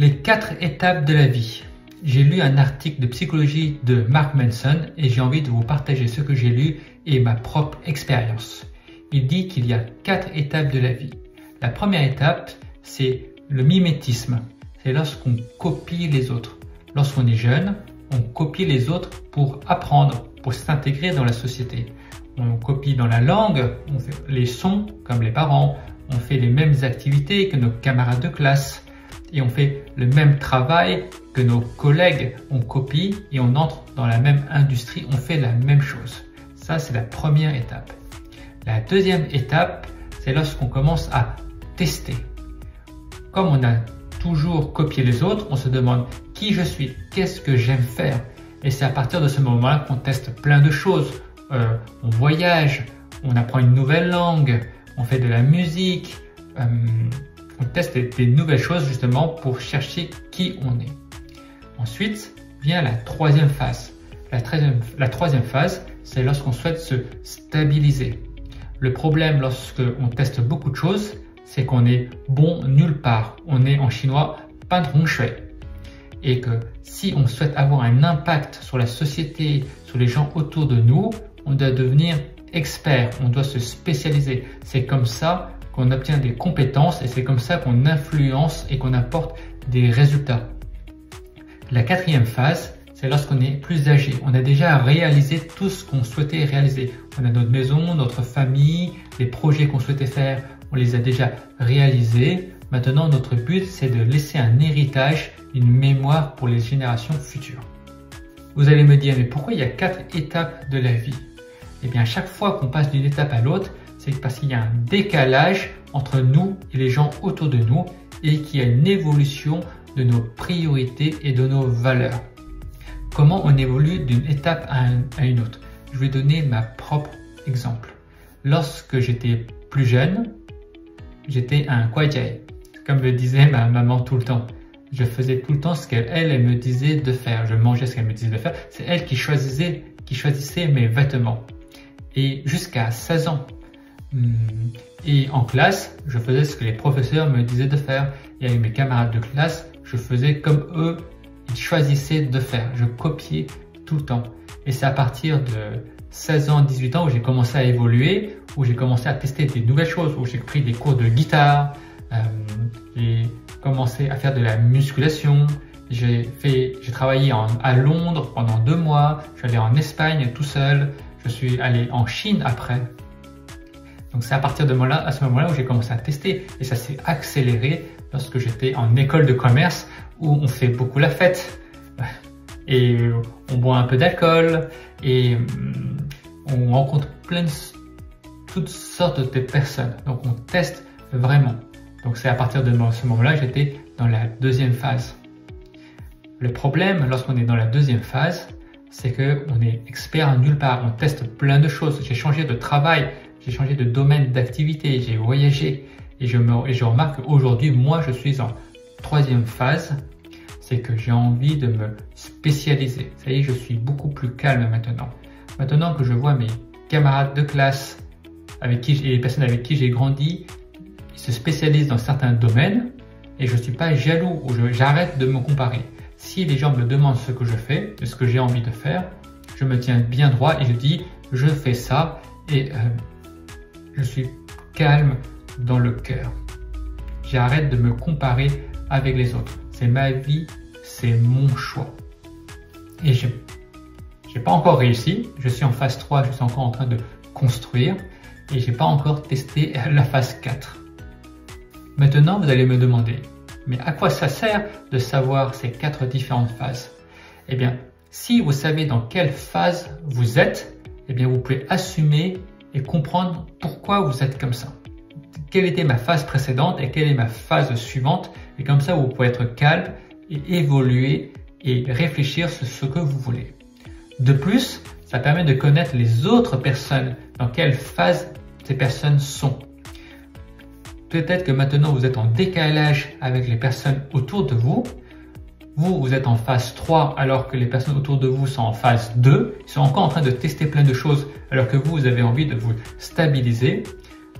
Les 4 étapes de la vie. J'ai lu un article de psychologie de Mark Manson et j'ai envie de vous partager ce que j'ai lu et ma propre expérience. Il dit qu'il y a 4 étapes de la vie. La première étape, c'est le mimétisme. C'est lorsqu'on copie les autres. Lorsqu'on est jeune, on copie les autres pour apprendre, pour s'intégrer dans la société. On copie dans la langue, on fait les sons comme les parents, on fait les mêmes activités que nos camarades de classe et on fait le même travail que nos collègues. On copie et on entre dans la même industrie, on fait la même chose. Ça, c'est la première étape. La deuxième étape, c'est lorsqu'on commence à tester. Comme on a toujours copié les autres, on se demande qui je suis, qu'est-ce que j'aime faire. Et c'est à partir de ce moment-là qu'on teste plein de choses. On voyage, on apprend une nouvelle langue, on fait de la musique, on teste des nouvelles choses justement pour chercher qui on est. Ensuite vient la troisième phase. La troisième phase, c'est lorsqu'on souhaite se stabiliser. Le problème lorsque on teste beaucoup de choses, c'est qu'on est bon nulle part. On est en chinois pan hong shui. Et que si on souhaite avoir un impact sur la société, sur les gens autour de nous, on doit devenir expert, on doit se spécialiser. C'est comme ça qu'on obtient des compétences et c'est comme ça qu'on influence et qu'on apporte des résultats. La quatrième phase, c'est lorsqu'on est plus âgé. On a déjà réalisé tout ce qu'on souhaitait réaliser. On a notre maison, notre famille, les projets qu'on souhaitait faire, on les a déjà réalisés. Maintenant, notre but, c'est de laisser un héritage, une mémoire pour les générations futures. Vous allez me dire, mais pourquoi il y a 4 étapes de la vie? Eh bien, chaque fois qu'on passe d'une étape à l'autre, c'est parce qu'il y a un décalage entre nous et les gens autour de nous et qu'il y a une évolution de nos priorités et de nos valeurs. Comment on évolue d'une étape à une autre? Je vais donner ma propre exemple. Lorsque j'étais plus jeune, j'étais un guajiai, comme le disait ma maman tout le temps. Je faisais tout le temps ce qu'elle me disait de faire. Je mangeais ce qu'elle me disait de faire. C'est elle qui choisissait mes vêtements. Et jusqu'à 16 ans. Et en classe, je faisais ce que les professeurs me disaient de faire. Et avec mes camarades de classe, je faisais comme eux, ils choisissaient de faire. Je copiais tout le temps. Et c'est à partir de 16 ans, 18 ans où j'ai commencé à évoluer, où j'ai commencé à tester des nouvelles choses, où j'ai pris des cours de guitare, j'ai commencé à faire de la musculation, j'ai travaillé à Londres pendant 2 mois, je suis allé en Espagne tout seul, je suis allé en Chine après. Donc c'est à partir de ce moment-là où j'ai commencé à tester et ça s'est accéléré lorsque j'étais en école de commerce où on fait beaucoup la fête et on boit un peu d'alcool et on rencontre toutes sortes de personnes. Donc on teste vraiment. Donc c'est à partir de ce moment-là que j'étais dans la deuxième phase. Le problème lorsqu'on est dans la deuxième phase, c'est qu'on est expert nulle part. On teste plein de choses. J'ai changé de travail, j'ai changé de domaine d'activité, j'ai voyagé et je remarque qu'aujourd'hui, moi, je suis en troisième phase. C'est que j'ai envie de me spécialiser. Ça y est, je suis beaucoup plus calme maintenant. Maintenant que je vois mes camarades de classe et les personnes avec qui j'ai grandi, ils se spécialisent dans certains domaines et je ne suis pas jaloux ou j'arrête de me comparer. Si les gens me demandent ce que je fais, ce que j'ai envie de faire, je me tiens bien droit et je dis je fais ça et je suis calme dans le cœur. J'arrête de me comparer avec les autres. C'est ma vie, c'est mon choix. Et je n'ai pas encore réussi, je suis en phase 3, je suis encore en train de construire et je n'ai pas encore testé la phase 4. Maintenant, vous allez me demander, mais à quoi ça sert de savoir ces 4 différentes phases? Eh bien, si vous savez dans quelle phase vous êtes, eh bien, vous pouvez assumer et comprendre pourquoi vous êtes comme ça. Quelle était ma phase précédente et quelle est ma phase suivante? Et comme ça, vous pouvez être calme et évoluer et réfléchir sur ce que vous voulez. De plus, ça permet de connaître les autres personnes, dans quelle phase ces personnes sont. Peut-être que maintenant vous êtes en décalage avec les personnes autour de vous. Vous êtes en phase 3 alors que les personnes autour de vous sont en phase 2. Ils sont encore en train de tester plein de choses alors que vous avez envie de vous stabiliser.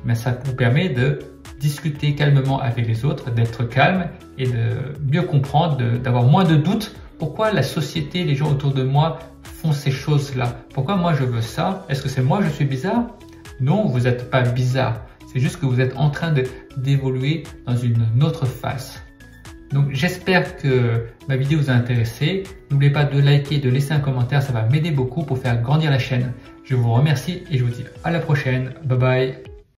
Mais ça vous permet de discuter calmement avec les autres, d'être calme et de mieux comprendre, d'avoir moins de doutes. Pourquoi la société, les gens autour de moi font ces choses-là? Pourquoi moi je veux ça? Est-ce que c'est moi je suis bizarre? Non, vous n'êtes pas bizarre. C'est juste que vous êtes en train d'évoluer dans une autre phase. Donc j'espère que ma vidéo vous a intéressé. N'oubliez pas de liker, de laisser un commentaire, ça va m'aider beaucoup pour faire grandir la chaîne. Je vous remercie et je vous dis à la prochaine. Bye bye.